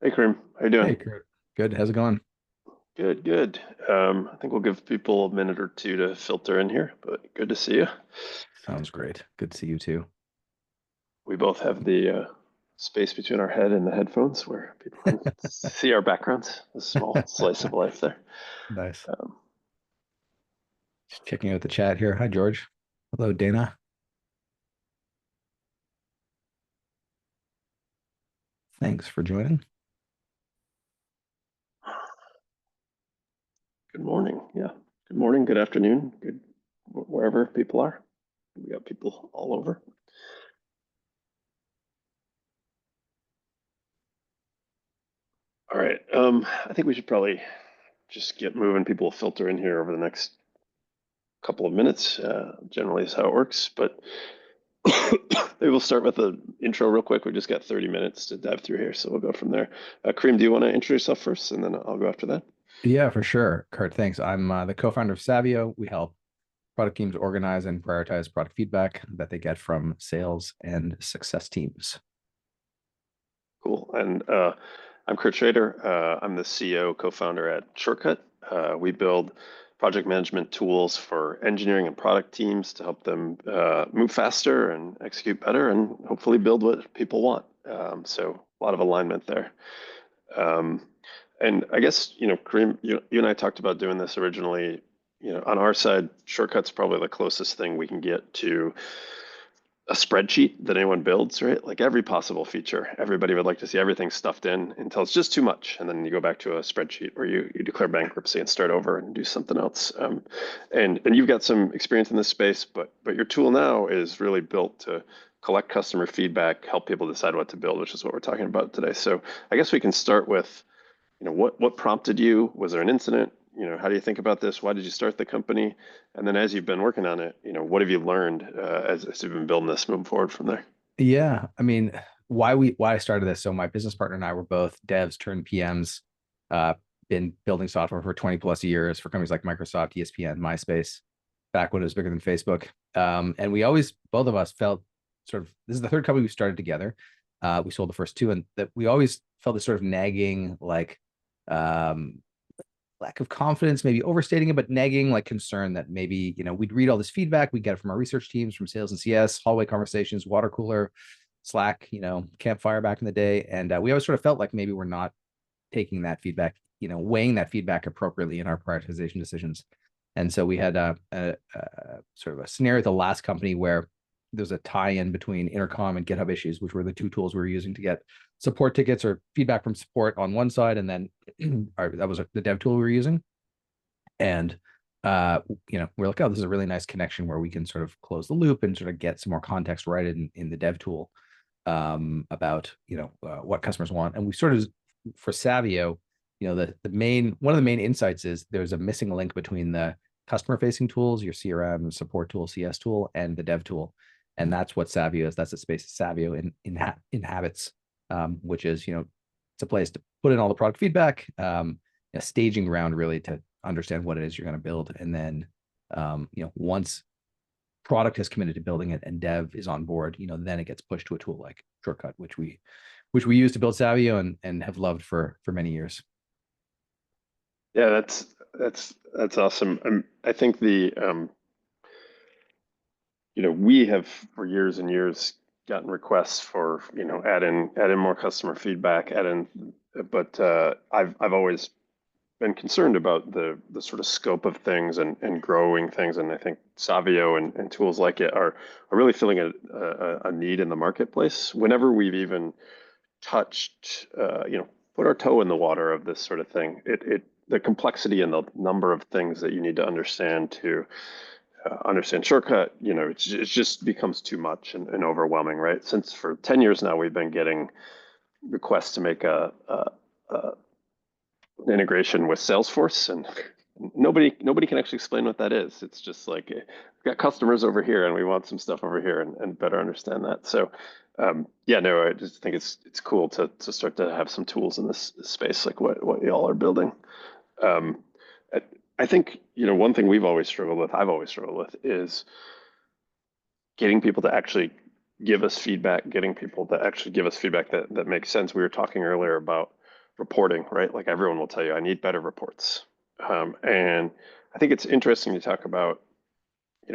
Hey, Kareem. How you doing? Hey, Kurt. Good. How's it going? Good, good. I think we'll give people a minute or two to filter in here, but good to see you. Sounds great. Good to see you too. We both have the space between our head and the headphones where people can see our backgrounds. A small slice of life there. Nice. Um, Just checking out the chat here. Hi, George. Hello, Dana. Thanks for joining. Good morning. Yeah. Good morning, good afternoon, good wherever people are. We got people all over. All right. I think we should probably just get moving. People will filter in here over the next couple of minutes. Generally is how it works, but maybe we'll start with the intro real quick. We just got 30 minutes to dive through here, so we'll go from there. Kareem, do you want to introduce yourself first, and then I'll go after that? Yeah, for sure. Kurt, thanks. I'm the co-founder of Savio. We help product teams organize and prioritize product feedback that they get from sales and success teams. Cool. And I'm Kurt Schrader. I'm the CEO, co-founder at Shortcut. We build project management tools for engineering and product teams to help them move faster and execute better, and hopefully build what people want. So a lot of alignment there. Um, and I guess, Kareem, you and I talked about doing this originally. On our side, Shortcut's probably the closest thing we can get to a spreadsheet that anyone builds, right? Like every possible feature, everybody would like to see everything stuffed in until it's just too much. And then you go back to a spreadsheet where you declare bankruptcy and start over and do something else. And you've got some experience in this space, but your tool now is really built to collect customer feedback, help people decide what to build, which is what we're talking about today. So I guess we can start with, what prompted you? Was there an incident? How do you think about this? Why did you start the company? And then as you've been working on it, what have you learned as you've been building this moving forward from there? Yeah, I mean, why I started this. So my business partner and I were both devs turned PMs, uh, been building software for 20 plus years for companies like Microsoft, ESPN, MySpace, back when it was bigger than Facebook. And we always, both of us felt sort of, this is the third company we started together. We sold the first two, and that we always felt this sort of nagging, like um, lack of confidence, maybe overstating it, but nagging like concern that maybe, we'd read all this feedback, we get it from our research teams, from sales and CS, hallway conversations, water cooler, Slack, campfire back in the day. And we always sort of felt like maybe we're not taking that feedback, weighing that feedback appropriately in our prioritization decisions. And so we had a sort of a scenario at the last company where there's a tie-in between Intercom and GitHub issues, which were the two tools we were using to get support tickets or feedback from support on one side, and then that was the dev tool we were using. And we're like, oh, this is a really nice connection where we can sort of close the loop and sort of get some more context right in the dev tool about what customers want. And we sort of for Savio, the main one of the main insights is there's a missing link between the customer facing tools, your CRM, support tool, CS tool, and the dev tool. And that's what Savio is. That's the space Savio inhabits, which is it's a place to put in all the product feedback, a staging ground really to understand what it is you're going to build, and then once product has committed to building it and dev is on board, then it gets pushed to a tool like Shortcut, which we use to build Savio and have loved for many years. Yeah, that's awesome. I think we have for years and years gotten requests for, add in more customer feedback, but I've always been concerned about the sort of scope of things and growing things. And I think Savio and tools like it are really filling a need in the marketplace. Whenever we've even touched, put our toe in the water of this sort of thing, the complexity and the number of things that you need to understand to understand Shortcut, it just becomes too much and overwhelming, right? Since for 10 years now, we've been getting requests to make a integration with Salesforce, and nobody can actually explain what that is. It's just like we've got customers over here, and we want some stuff over here, and better understand that. So, yeah, no, I just think it's cool to start to have some tools in this space, like what y'all are building. Um, I, I think one thing I've always struggled with, is getting people to actually give us feedback, getting people to actually give us feedback that makes sense. We were talking earlier about reporting, right? Like everyone will tell you, I need better reports. And I think it's interesting to talk about,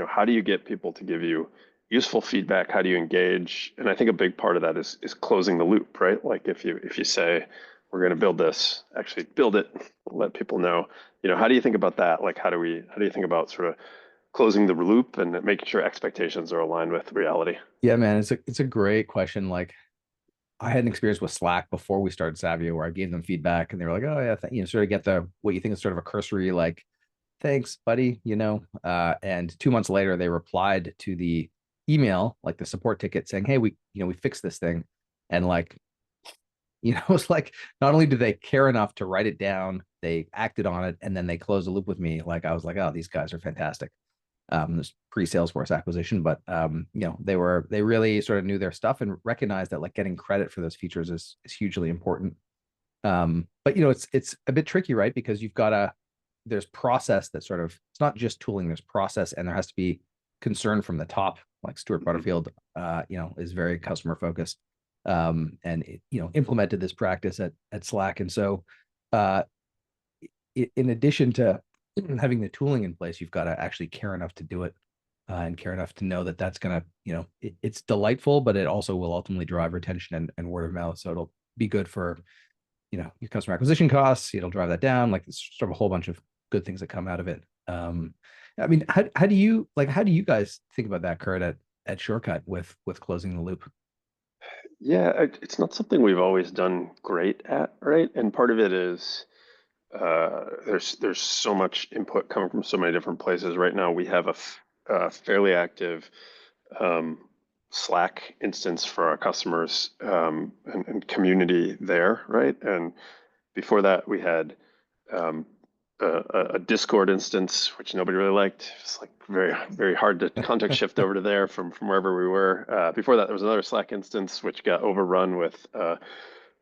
how do you get people to give you useful feedback? How do you engage? And I think a big part of that is closing the loop, right? Like if you say we're going to build this, actually build it, let people know. How do you think about that? Like how do you think about sort of closing the loop and making sure expectations are aligned with reality? Yeah, man, it's a great question. Like I had an experience with Slack before we started Savio where I gave them feedback and they were like, oh yeah, sort of get the what you think is sort of a cursory like, thanks, buddy, and 2 months later they replied to the email, like the support ticket saying, hey, we fixed this thing. And like, it's like not only do they care enough to write it down, they acted on it, and then they closed the loop with me. Like I was like, oh, these guys are fantastic. This pre-Salesforce acquisition, but they really sort of knew their stuff and recognized that like getting credit for those features is hugely important. But it's a bit tricky, right? Because there's process that sort of it's not just tooling, there's process, and there has to be concern from the top. Like Stuart Mhm. Butterfield, is very customer focused, and implemented this practice at Slack, and so uh, in addition to having the tooling in place, you've got to actually care enough to do it, and care enough to know that that's gonna, it's delightful, but it also will ultimately drive retention and word of mouth. So it'll be good for, your customer acquisition costs. It'll drive that down. Like it's sort of a whole bunch of good things that come out of it. I mean, how do you guys think about that, Kurt, at Shortcut with closing the loop? Yeah, it's not something we've always done great at, right? And part of it is there's so much input coming from so many different places. Right now, we have a fairly active um, Slack instance for our customers, and community there, right? And before that, we had um, a Discord instance, which nobody really liked. It's like very, very hard to context shift over to there from wherever we were. Before that, there was another Slack instance, which got overrun with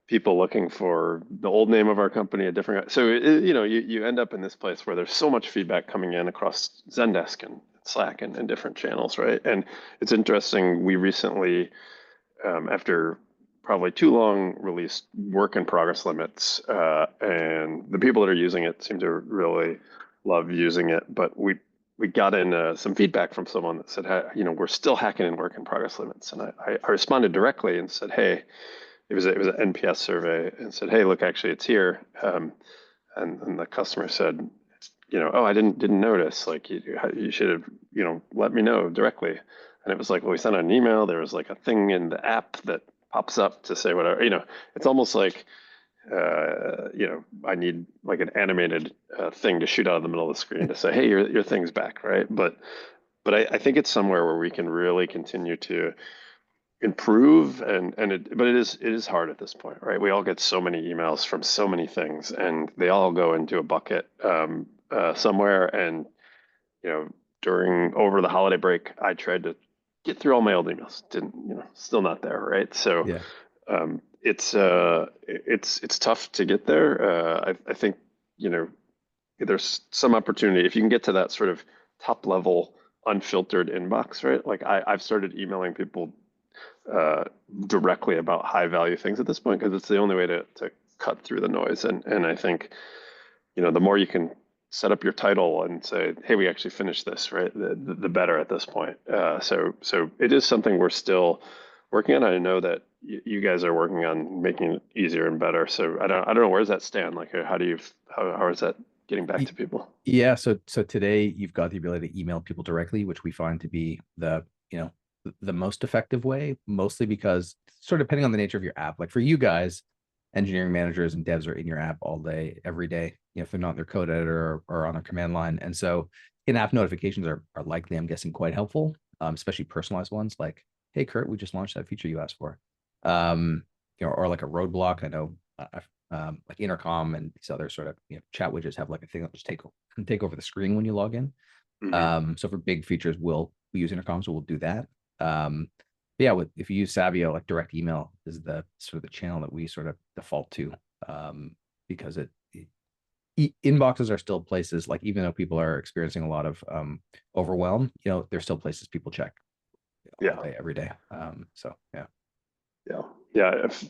people looking for the old name of our company, a different. So you end up in this place where there's so much feedback coming in across Zendesk and Slack and different channels, right? And it's interesting. We recently, after probably too long, released work in progress limits, and the people that are using it seem to really love using it. But we got in some feedback from someone that said, we're still hacking in work in progress limits, and I responded directly and said, hey, it was an NPS survey, and said, hey, look, actually, it's here. And the customer said, oh, I didn't notice. Like you should have, let me know directly. And it was like, well, we sent out an email. There was like a thing in the app that pops up to say whatever. It's almost like, I need like an animated thing to shoot out of the middle of the screen to say, hey, your thing's back, right? But I think it's somewhere where we can really continue to improve, but it is hard at this point, right? We all get so many emails from so many things, and they all go into a bucket somewhere. And you know during over the holiday break, I tried to get through all my old emails. Didn't, still not there, right? So Yeah. it's tough to get there. I think you know there's some opportunity if you can get to that sort of top level unfiltered inbox, right? Like I've started emailing people uh, directly about high value things at this point because it's the only way to cut through the noise. And I think, the more you can set up your title and say, hey, we actually finished this, right? The better at this point. So it is something we're still working on. I know that you guys are working on making it easier and better. So I don't know, where does that stand? Like, how is that getting back to people? Yeah, so today you've got the ability to email people directly, which we find to be the most effective way, mostly because sort of depending on the nature of your app. Like for you guys, engineering managers and devs are in your app all day, every day, if they're not in their code editor or on their command line. And so in-app notifications are likely, I'm guessing, quite helpful, especially personalized ones like, hey, Kurt, we just launched that feature you asked for. Or like a roadblock. I know like Intercom and these other sort of chat widgets have like a thing that just take over the screen when you log in. Hmm. So for big features, we use Intercom, so we'll do that. But yeah, if you use Savio, like direct email is the sort of the channel that we sort of default to, because inboxes are still places, like even though people are experiencing a lot of overwhelm, there's still places people check all Yeah. day, every day. So yeah. Yeah. Yeah. I've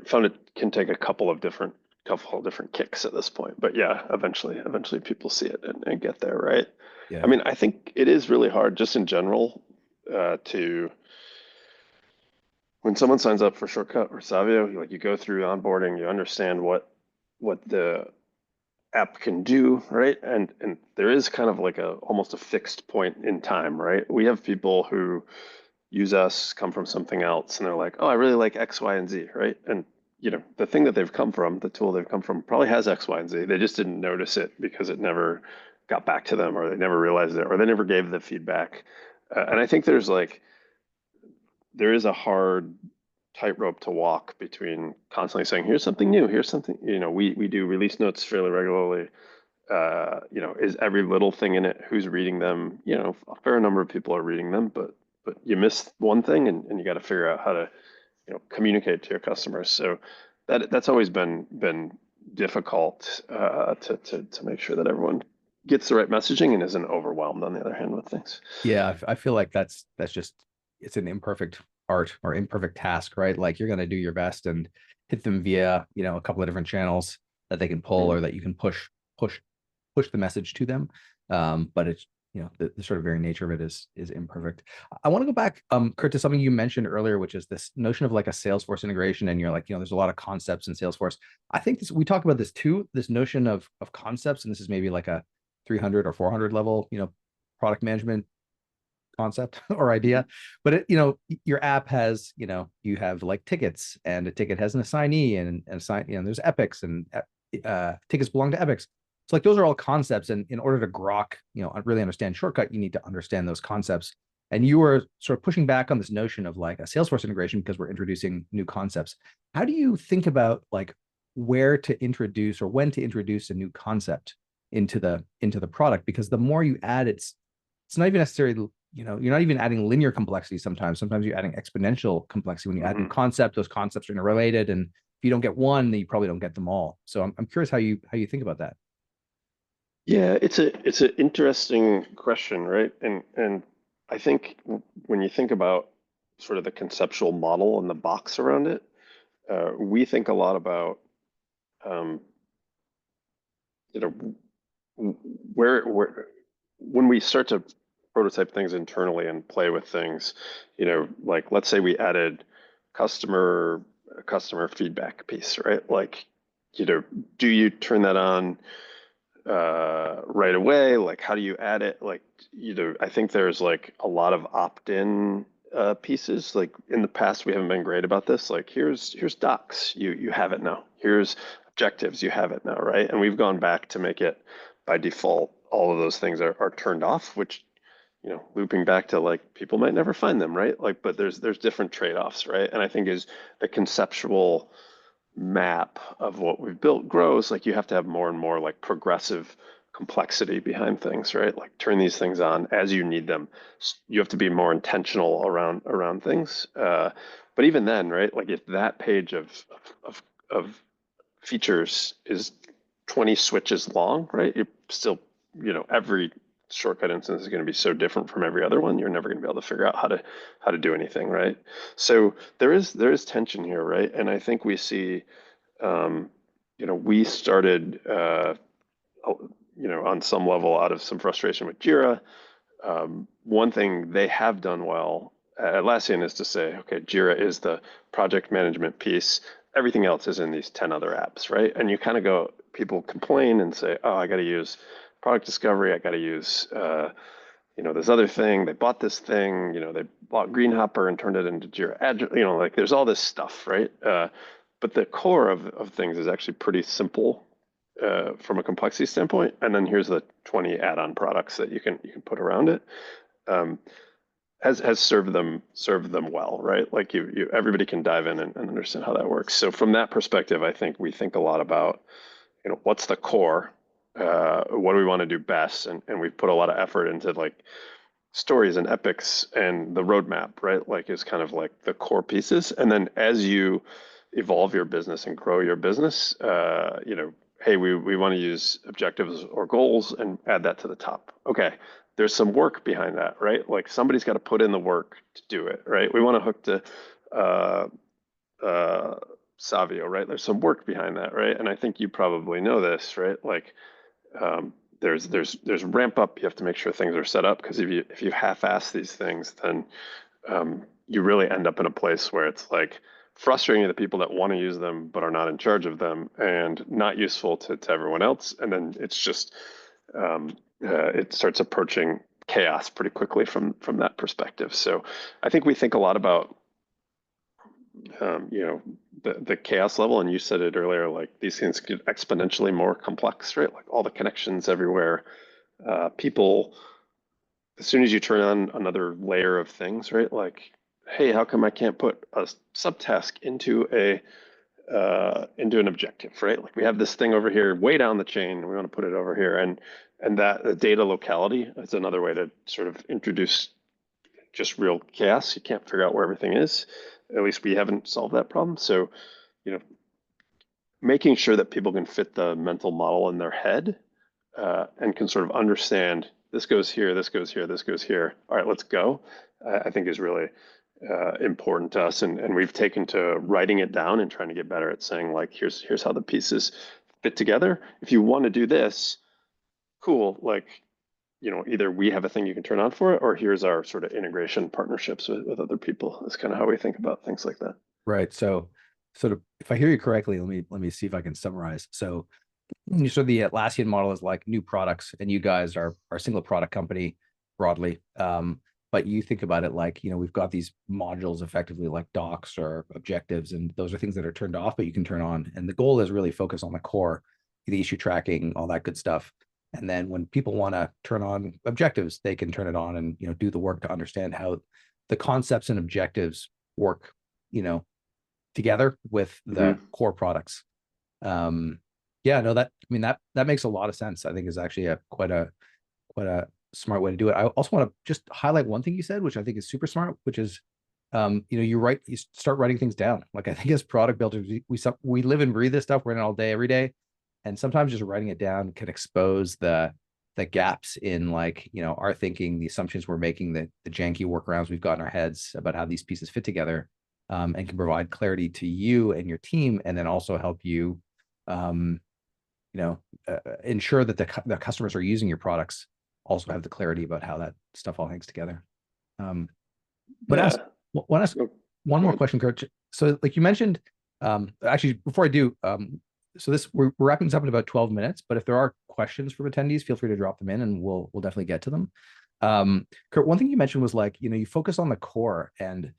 found it can take a couple of different couple different kicks at this point. But yeah, eventually people see it and get there, right? I Yeah. mean, I think it is really hard just in general to when someone signs up for Shortcut or Savio, like you go through onboarding, you understand what the app can do, right? And there is kind of like a almost a fixed point in time, right? We have people who use us, come from something else, and they're like, oh, I really like X, Y, and Z, right? And the thing that they've come from, the tool they've come from, probably has X, Y, and Z. They just didn't notice it because it never got back to them, or they never realized it, or they never gave the feedback. And I think there is a hard tightrope to walk between constantly saying, here's something new, here's something, we do release notes fairly regularly. Is every little thing in it, who's reading them? A fair number of people are reading them, but you miss one thing and you got to figure out how to, communicate to your customers. So that's always been difficult to make sure that everyone gets the right messaging and isn't overwhelmed on the other hand with things. Yeah, I feel like that's just it's an imperfect art or imperfect task, right? Like you're gonna do your best and hit them via, a couple of different channels that they can pull Mm. or that you can push push the message to them. But it's the sort of very nature of it is imperfect. I want to go back, Kurt, to something you mentioned earlier, which is this notion of like a Salesforce integration. And you're like, there's a lot of concepts in Salesforce. I think we talk about this too, this notion of concepts, and this is maybe like a 300 or 400 level, product management concept or idea. But your app has, you have like tickets, and a ticket has an assignee and assign, there's epics, and tickets belong to epics. So like those are all concepts, and in order to grok, really understand Shortcut, you need to understand those concepts. And you were sort of pushing back on this notion of like a Salesforce integration because we're introducing new concepts. How do you think about like where to introduce or when to introduce a new concept into the product? Because the more you add, it's not even necessarily, you're not even adding linear complexity sometimes you're adding exponential complexity when you add new Hmm. concepts. Those concepts are interrelated, and if you don't get one, then you probably don't get them all. So I'm curious how you think about that. Yeah, it's an interesting question, right? And I think when you think about sort of the conceptual model and the box around it, we think a lot about um, you know where when we start to prototype things internally and play with things, like let's say we added customer customer feedback piece, right? Like, do you turn that on right away? Like, how do you add it? Like, I think there's like a lot of opt-in pieces. Like in the past, we haven't been great about this. Like, here's docs, you have it now. Here's objectives, you have it now, right? And we've gone back to make it by default. All of those things are turned off, which looping back to like people might never find them, right? Like, but there's different trade-offs, right? And I think is the conceptual map of what we've built grows, like you have to have more and more like progressive complexity behind things, right? Like turn these things on as you need them. You have to be more intentional around things. But even then, right? Like if that page of features is 20 switches long, right? You're still, every shortcut instance is going to be so different from every other one. You're never going to be able to figure out how to do anything, right? So there is tension here, right? And I think we see, um, we started, on some level out of some frustration with Jira. One thing they have done well at Atlassian is to say, okay, Jira is the project management piece. Everything else is in these 10 other apps, right? And you kind of go, people complain and say, oh, I got to use product discovery. I got to use, this other thing. They bought this thing, they bought Greenhopper and turned it into Jira Agile, like there's all this stuff, right? But the core of things is actually pretty simple from a complexity standpoint. And then here's the 20 add-on products that you can put around it. Um, has served them well, right? Like you everybody can dive in and understand how that works. So from that perspective, I think we think a lot about, what's the core, what do we want to do best, and we've put a lot of effort into like stories and epics and the roadmap, right? Like is kind of like the core pieces. And then as you evolve your business and grow your business, hey, we want to use objectives or goals and add that to the top. Okay, there's some work behind that, right? Like somebody's got to put in the work to do it, right? We want to hook to uh, uh, Savio, right? There's some work behind that, right? And I think you probably know this, right? Like there's ramp up. You have to make sure things are set up because if you half-ass these things, then you really end up in a place where it's like frustrating to the people that want to use them but are not in charge of them, and not useful to everyone else. And then it's just it starts approaching chaos pretty quickly from that perspective. So I think we think a lot about the chaos level, and you said it earlier, like these things get exponentially more complex, right? Like all the connections everywhere, people, as soon as you turn on another layer of things, right? Like, hey, how come I can't put a subtask into an objective, right? Like we have this thing over here way down the chain, and we want to put it over here, and that the data locality is another way to sort of introduce just real chaos. You can't figure out where everything is. At least we haven't solved that problem. So, you know, making sure that people can fit the mental model in their head and can sort of understand this goes here, this goes here, this goes here. All right, let's go. I think is really important to us, and we've taken to writing it down and trying to get better at saying like, here's how the pieces fit together. If you want to do this, cool. Like, either we have a thing you can turn on for it, or here's our sort of integration partnerships with other people. That's kind of how we think about things like that. Right. So sort of, if I hear you correctly, let me see if I can summarize. So you said the Atlassian model is like new products, and you guys are a single product company broadly. But you think about it like, we've got these modules effectively like docs or objectives, and those are things that are turned off, but you can turn on. And the goal is really focus on the core, the issue tracking, all that good stuff. And then when people want to turn on objectives, they can turn it on and, do the work to understand how the concepts and objectives work, you know, together with the core products. Yeah, no, that makes a lot of sense. I think is actually quite a smart way to do it. I also want to just highlight one thing you said, which I think is super smart, which is, you start writing things down. Like I think as product builders, we live and breathe this stuff. We're in it all day, every day, and sometimes just writing it down can expose the gaps in like our thinking, the assumptions we're making, the janky workarounds we've got in our heads about how these pieces fit together, and can provide clarity to you and your team, and then also help you, um, ensure that the customers are using your products also have the clarity about how that stuff all hangs together. But Yeah. want to ask Oh, one go more ahead. question, Kurt. So like you mentioned, actually before I do, so we're wrapping this up in about 12 minutes, but if there are questions from attendees, feel free to drop them in and we'll definitely get to them. Kurt, one thing you mentioned was like, you focus on the core, and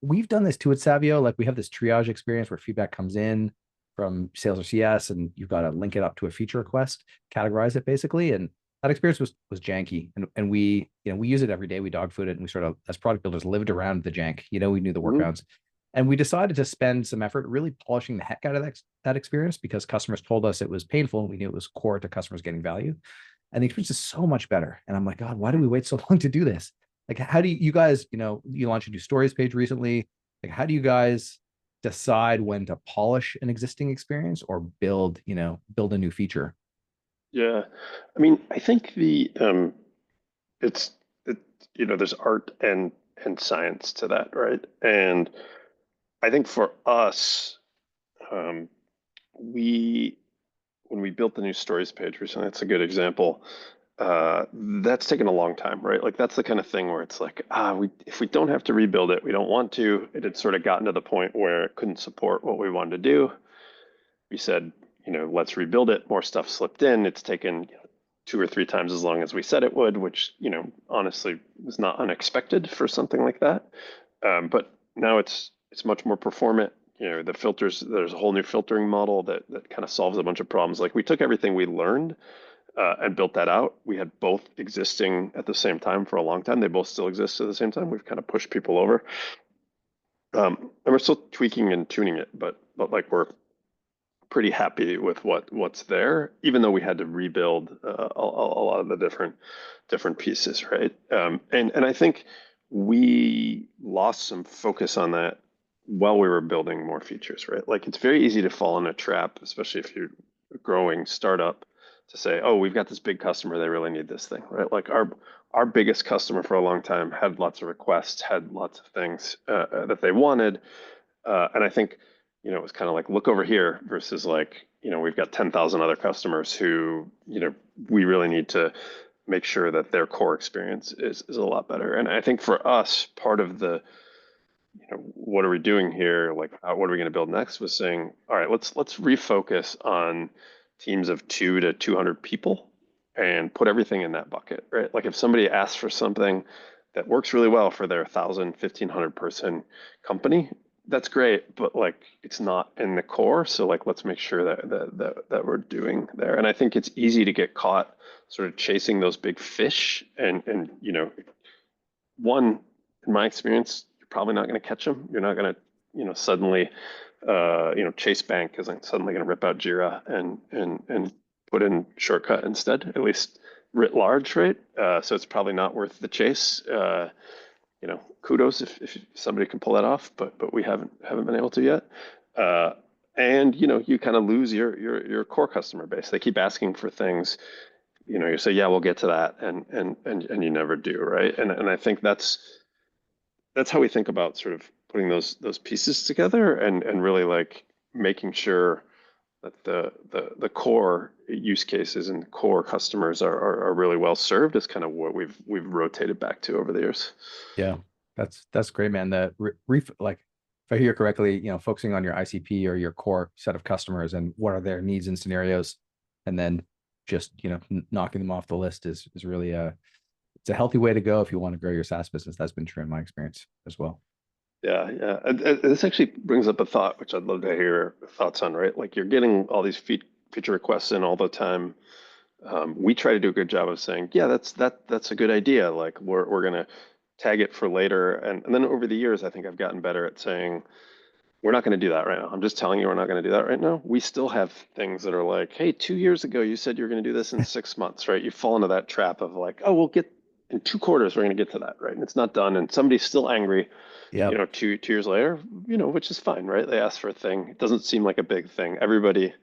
we've done this too at Savio. Like we have this triage experience where feedback comes in from sales or CS, and you've got to link it up to a feature request, categorize it basically. And that experience was janky. And we use it every day. We dog food it, and we sort of, as product builders, lived around the jank. We knew the Mhm. workarounds. And we decided to spend some effort really polishing the heck out of that experience, because customers told us it was painful, and we knew it was core to customers getting value. And the experience is so much better. And I'm like, God, why do we wait so long to do this? Like, how do you guys, you launched a new stories page recently. Like, how do you guys decide when to polish an existing experience or build a new feature? Yeah. I mean, I think it's it, there's art and science to that, right? And I think for us, um, we when we built the new stories page recently, that's a good example. That's taken a long time, right? Like that's the kind of thing where it's like, if we don't have to rebuild it, we don't want to. It had sort of gotten to the point where it couldn't support what we wanted to do. We said, let's rebuild it. More stuff slipped in. It's taken 2 or 3 times as long as we said it would, which, honestly was not unexpected for something like that. But now it's much more performant. The filters, there's a whole new filtering model that kind of solves a bunch of problems. Like we took everything we learned and built that out. We had both existing at the same time for a long time. They both still exist at the same time. We've kind of pushed people over. And we're still tweaking and tuning it, but like we're pretty happy with what's there, even though we had to rebuild a lot of the different pieces, right? And I think we lost some focus on that while we were building more features, right? Like it's very easy to fall in a trap, especially if you're a growing startup, to say, oh, we've got this big customer, they really need this thing, right? Like our biggest customer for a long time had lots of requests, had lots of things that they wanted, and I think it was kind of like, look over here versus like, we've got 10,000 other customers who, we really need to make sure that their core experience is a lot better. And I think for us, part of the, what are we doing here? Like, what are we going to build next? Was saying, all right, let's refocus on teams of 2 to 200 people and put everything in that bucket, right? Like if somebody asks for something that works really well for their 1,000, 1,500 person company, that's great, but like it's not in the core. So like let's make sure that we're doing there. And I think it's easy to get caught sort of chasing those big fish and one, in my experience, you're probably not going to catch them. You're not going to, suddenly, Chase Bank isn't suddenly going to rip out Jira and put in Shortcut instead, at least writ large, right? So it's probably not worth the chase. Kudos if somebody can pull that off, but we haven't been able to yet. And you kind of lose your core customer base. They keep asking for things. You say, yeah, we'll get to that, and you never do, right? And I think that's how we think about sort of putting those pieces together and really like making sure that the core use cases and core customers are really well served is kind of what we've rotated back to over the years. Yeah, that's great, man. Like if I hear correctly, focusing on your ICP or your core set of customers and what are their needs and scenarios, and then just knocking them off the list is really it's a healthy way to go if you want to grow your SaaS business. That's been true in my experience as well. Yeah, yeah. This actually brings up a thought, which I'd love to hear your thoughts on, right? Like you're getting all these feature requests in all the time. We try to do a good job of saying, yeah, that's a good idea. Like we're gonna tag it for later. And then over the years, I think I've gotten better at saying, we're not going to do that right now. I'm just telling you, we're not going to do that right now. We still have things that are like, hey, 2 years ago, you said you were going to do this in 6 months, right? You fall into that trap of like, oh, we'll get in 2 quarters, we're going to get to that, right? And it's not done. And somebody's still angry, Yep. 2 years later, which is fine, right? They asked for a thing. It doesn't seem like a big thing. Everybody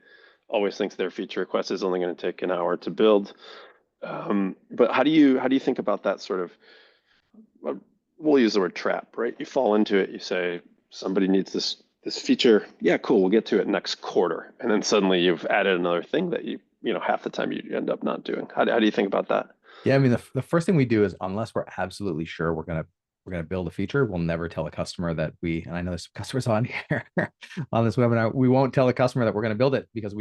always thinks their feature request is only going to take an hour to build. But how do you think about that sort of, we'll use the word trap, right? You fall into it, you say, somebody needs this feature. Yeah, cool. We'll get to it next quarter. And then suddenly you've added another thing that half the time you end up not doing. How do you think about that? Yeah, I mean the first thing we do is unless we're absolutely sure we're gonna build a feature, we'll never tell a customer that and I know there's customers on here on this webinar, we won't tell a customer that we're gonna build it because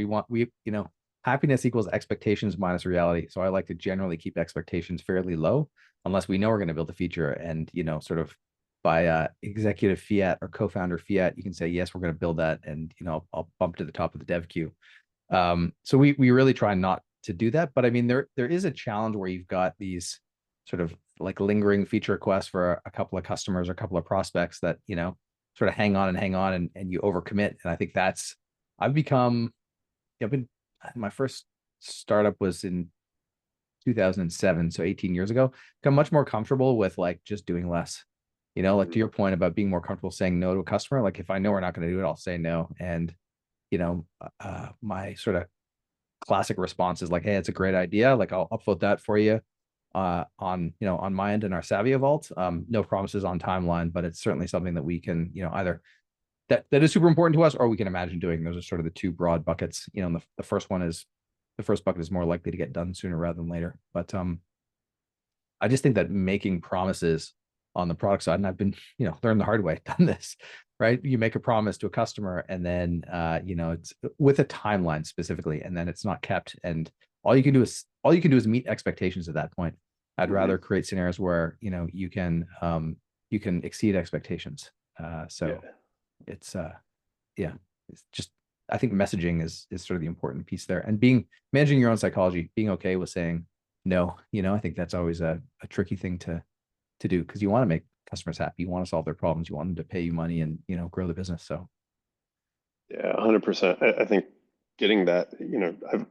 happiness equals expectations minus reality. So I like to generally keep expectations fairly low unless we know we're gonna build a feature and sort of by executive fiat or co-founder fiat, you can say, yes, we're gonna build that and I'll bump to the top of the dev queue. So we really try not to do that. But I mean, there is a challenge where you've got these sort of like lingering feature requests for a couple of customers or a couple of prospects that, sort of hang on and you overcommit. And I think I've become, I've been, my first startup was in 2007. So 18 years ago, become much more comfortable with like just doing less, like to Mhm. your point about being more comfortable saying no to a customer. Like if I know we're not going to do it, I'll say no. And, my sort of classic response is like, hey, it's a great idea. Like I'll upload that for you on my end in our Savio vault. No promises on timeline, but it's certainly something that we can, either that is super important to us or we can imagine doing. Those are sort of the two broad buckets. And the first bucket is more likely to get done sooner rather than later. But I just think that making promises on the product side, and I've been, learned the hard way, done this, right? You make a promise to a customer and then, it's with a timeline specifically, and then it's not kept. And all you can do is meet expectations at that point. I'd Mhm. rather create scenarios where, you can exceed expectations. So Yeah. it's, yeah, it's just, I think messaging is sort of the important piece there and managing your own psychology, being okay with saying no, I think that's always a tricky thing to do because you want to make customers happy. You want to solve their problems. You want them to pay you money and, grow the business. So Yeah, 100%. I think getting that,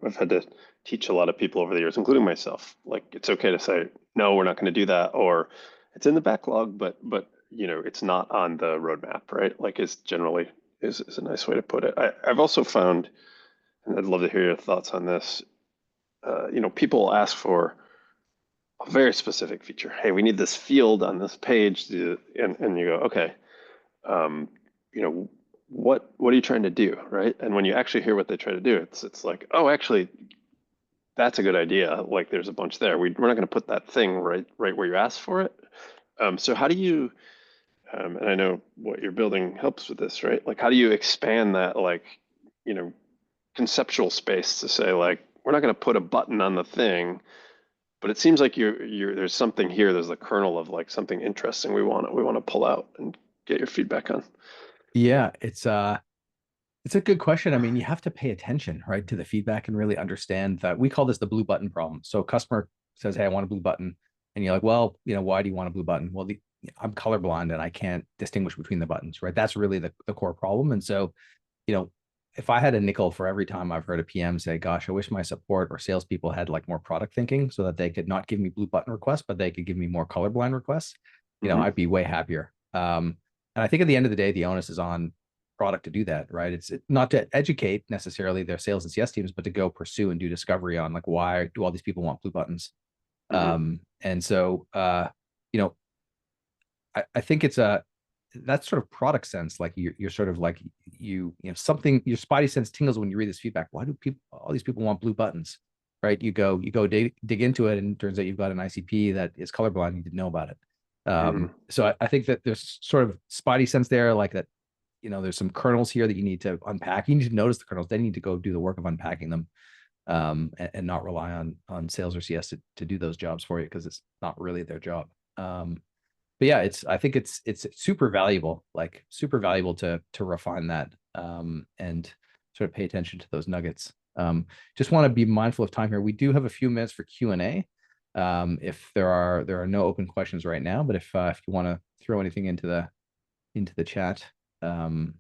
I've had to teach a lot of people over the years, including myself. Like it's okay to say, no, we're not going to do that, or it's in the backlog, but it's not on the roadmap, right? Like is generally is a nice way to put it. I've also found, and I'd love to hear your thoughts on this. People ask for a very specific feature. Hey, we need this field on this page, and you go, okay, um, you know, what are you trying to do, right? And when you actually hear what they try to do, it's like, oh, actually, that's a good idea. Like there's a bunch there. We're not going to put that thing right where you asked for it. So how do you, and I know what you're building helps with this, right? Like how do you expand that, like, you know, conceptual space to say like, we're not going to put a button on the thing, but it seems like you're there's something here. There's the kernel of like something interesting we want to pull out and get your feedback on. Yeah, it's a good question. I mean, you have to pay attention, right, to the feedback and really understand that we call this the blue button problem. So a customer says, "Hey, I want a blue button," and you're like, "Well, why do you want a blue button?" Well, I'm colorblind and I can't distinguish between the buttons, right? That's really the core problem. And so, you know, if I had a nickel for every time I've heard a PM say, "Gosh, I wish my support or salespeople had like more product thinking so that they could not give me blue button requests, but they could give me more colorblind requests," Hmm. I'd be way happier. And I think at the end of the day, the onus is on product to do that, right? It's not to educate necessarily their sales and CS teams, but to go pursue and do discovery on like why do all these people want blue buttons? Hmm. And so you know, I think it's a that sort of product sense, like you're sort of like something your spidey sense tingles when you read this feedback. Why do people all these people want blue buttons? Right? You go dig into it, and it turns out you've got an ICP that is colorblind. You didn't know about it. Hmm. So I think that there's sort of spidey sense there, like that there's some kernels here that you need to unpack. You need to notice the kernels, then you need to go do the work of unpacking them, and not rely on sales or CS to do those jobs for you because it's not really their job. But yeah, I think it's super valuable, like super valuable to refine that, and sort of pay attention to those nuggets. Just want to be mindful of time here. We do have a few minutes for Q&A. If there are no open questions right now, but if you want to throw anything into the chat, um,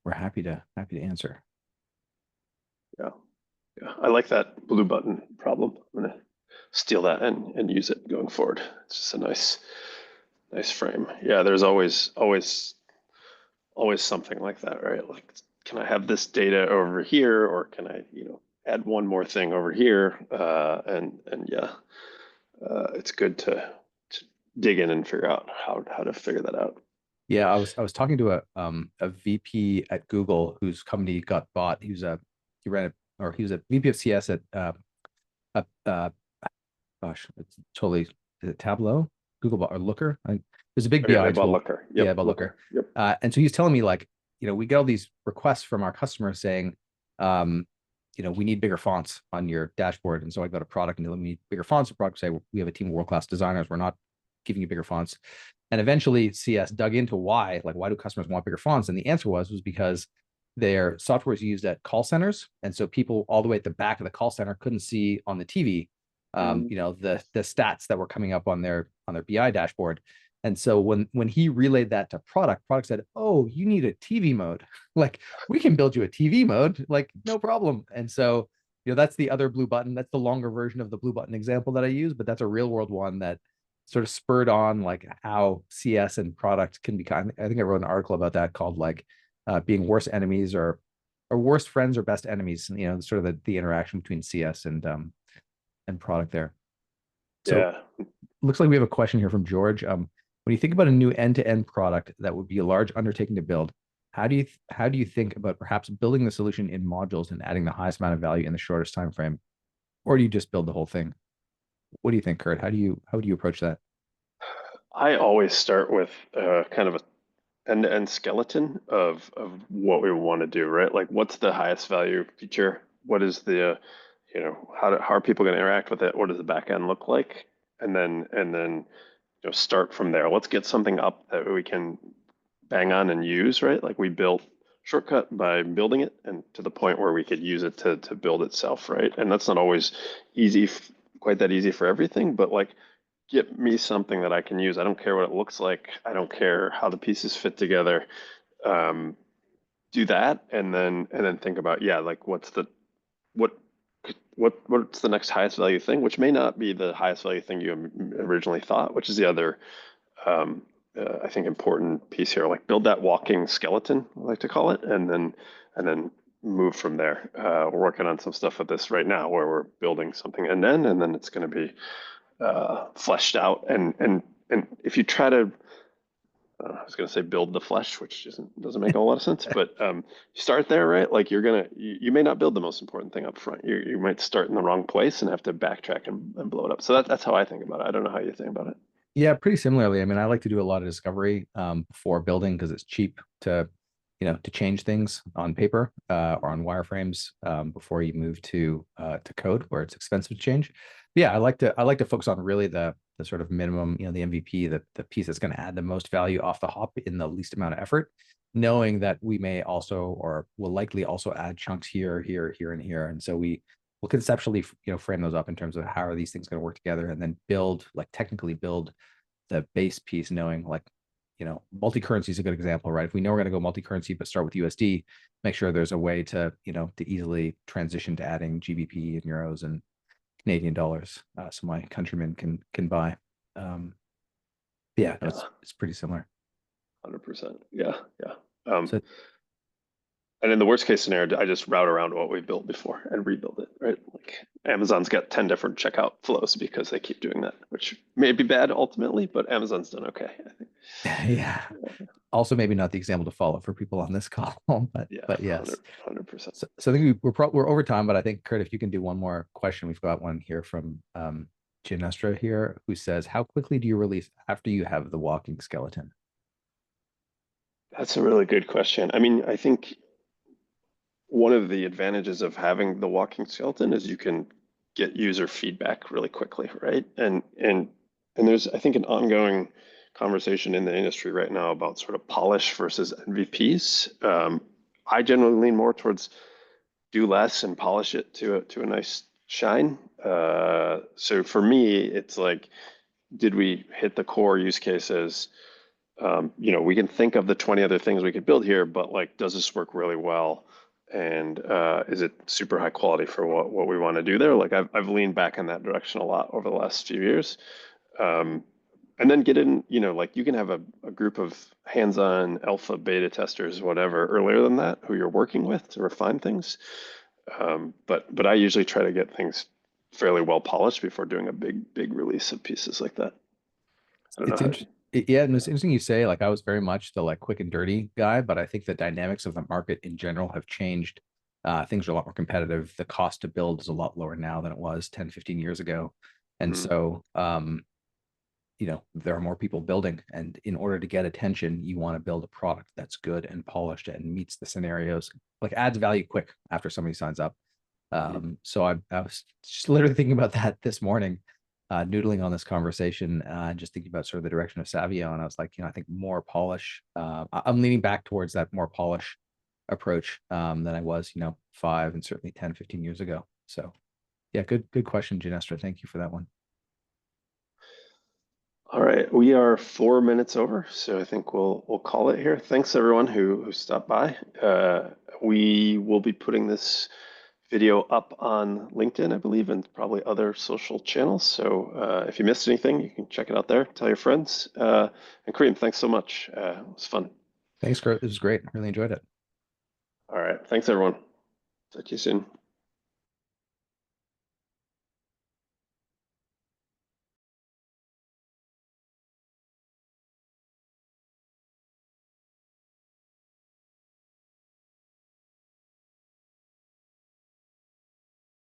we're happy to answer. Yeah. Yeah. I like that blue button problem. I'm gonna steal that and use it going forward. It's just a nice frame. Yeah, there's always something like that, right? Like, can I have this data over here, or can I, add one more thing over here? And yeah, it's good to dig in and figure out how to figure that out. Yeah, I was talking to a VP at Google whose company got bought. He ran a or he was a VP of CS at uh, uh gosh, it's totally is it Tableau, Google bought or Looker. It was a big Oh yeah, BI they bought tool. Looker. Yeah, Yep, about Looker. Looker. Yep. And so he's telling me like, we get all these requests from our customers saying, um, we need bigger fonts on your dashboard. And so I go to product and they need bigger fonts. The product say we have a team of world-class designers. We're not giving you bigger fonts. And eventually CS dug into why do customers want bigger fonts? And the answer was because their software is used at call centers. And so people all the way at the back of the call center couldn't see on the TV, Mm. the stats that were coming up on their BI dashboard. And so when he relayed that to product said, "Oh, you need a TV mode. Like we can build you a TV mode, like no problem." And so, that's the other blue button. That's the longer version of the blue button example that I use, but that's a real world one that sort of spurred on like how CS and product can be kind. I think I wrote an article about that called like being worst enemies or worst friends or best enemies. Sort of the interaction between CS and product there. So Yeah. looks like we have a question here from George. When you think about a new end-to-end product that would be a large undertaking to build, how do you think about perhaps building the solution in modules and adding the highest amount of value in the shortest time frame, or do you just build the whole thing? What do you think, Kurt? How do you approach that? I always start with kind of a end-to-end skeleton of what we want to do, right? Like, what's the highest value feature? What is the, how are people going to interact with it? What does the back end look like? And then start from there. Let's get something up that we can bang on and use, right? Like we built Shortcut by building it and to the point where we could use it to build itself, right? And that's not always easy, quite that easy for everything, but like get me something that I can use. I don't care what it looks like. I don't care how the pieces fit together. Um, do that and then think about, yeah, like what what's the next highest value thing, which may not be the highest value thing you originally thought, which is the other um, I think important piece here. Like build that walking skeleton, I like to call it, and then move from there. We're working on some stuff with this right now where we're building something and then it's going to be fleshed out. And if you try to I was going to say build the flesh, which doesn't make a lot of sense, but start there, right? Like you may not build the most important thing up front. You might start in the wrong place and have to backtrack and blow it up. So that's how I think about it. I don't know how you think about it. Yeah, pretty similarly. I mean, I like to do a lot of discovery before building because it's cheap to, to change things on paper or on wireframes before you move to code where it's expensive to change. But yeah, I like to focus on really the sort of minimum, the MVP, the piece that's going to add the most value off the hop in the least amount of effort, knowing that we may also or will likely also add chunks here, here, here, and here. And so we'll conceptually, frame those up in terms of how are these things going to work together, and then technically build the base piece, knowing multi-currency is a good example, right? If we know we're going to go multi-currency, but start with USD, make sure there's a way to, to easily transition to adding GBP and euros and Canadian dollars, so my countrymen can buy. Yeah, Yeah, it's pretty similar. 100%. Yeah, yeah. So And in the worst case scenario, I just route around what we built before and rebuild it, right? Like Amazon's got 10 different checkout flows because they keep doing that, which may be bad ultimately, but Amazon's done okay, I think. yeah, also maybe not the example to follow for people on this call, but Yeah, yes. 100%. So I think we're over time, but I think Kurt, if you can do one more question, we've got one here from Ginestra here, who says, "How quickly do you release after you have the walking skeleton?" That's a really good question. I mean, I think one of the advantages of having the walking skeleton is you can get user feedback really quickly, right? And there's I think an ongoing conversation in the industry right now about sort of polish versus MVPs. I generally lean more towards do less and polish it to a nice shine. So for me, it's like, did we hit the core use cases? We can think of the 20 other things we could build here, but like, does this work really well? And is it super high quality for what we want to do there? Like I've leaned back in that direction a lot over the last few years. Um, and then get in, like you can have a group of hands-on alpha, beta testers, whatever, earlier than that, who you're working with to refine things. But I usually try to get things fairly well polished before doing a big release of pieces like that. I don't know It's how. interesting. Yeah, and it's interesting you say, like, I was very much the quick and dirty guy, but I think the dynamics of the market in general have changed. Things are a lot more competitive. The cost to build is a lot lower now than it was 10, 15 years ago. And Mm, so, there are more people building. And in order to get attention, you want to build a product that's good and polished and meets the scenarios, like adds value quick after somebody signs up. mhm. So I was just literally thinking about that this morning, noodling on this conversation, just thinking about sort of the direction of Savio. And I was like, I think more polish. I'm leaning back towards that more polish approach than I was, 5 and certainly 10, 15 years ago. So yeah, good question, Ginestra. Thank you for that one. All right, we are 4 minutes over, so I think we'll call it here. Thanks everyone who stopped by. We will be putting this video up on LinkedIn, I believe, and probably other social channels. So if you missed anything, you can check it out there. Tell your friends. And Kareem, thanks so much. It was fun. Thanks, Kurt. This was great. Really enjoyed it. All right, thanks everyone. Talk to you soon.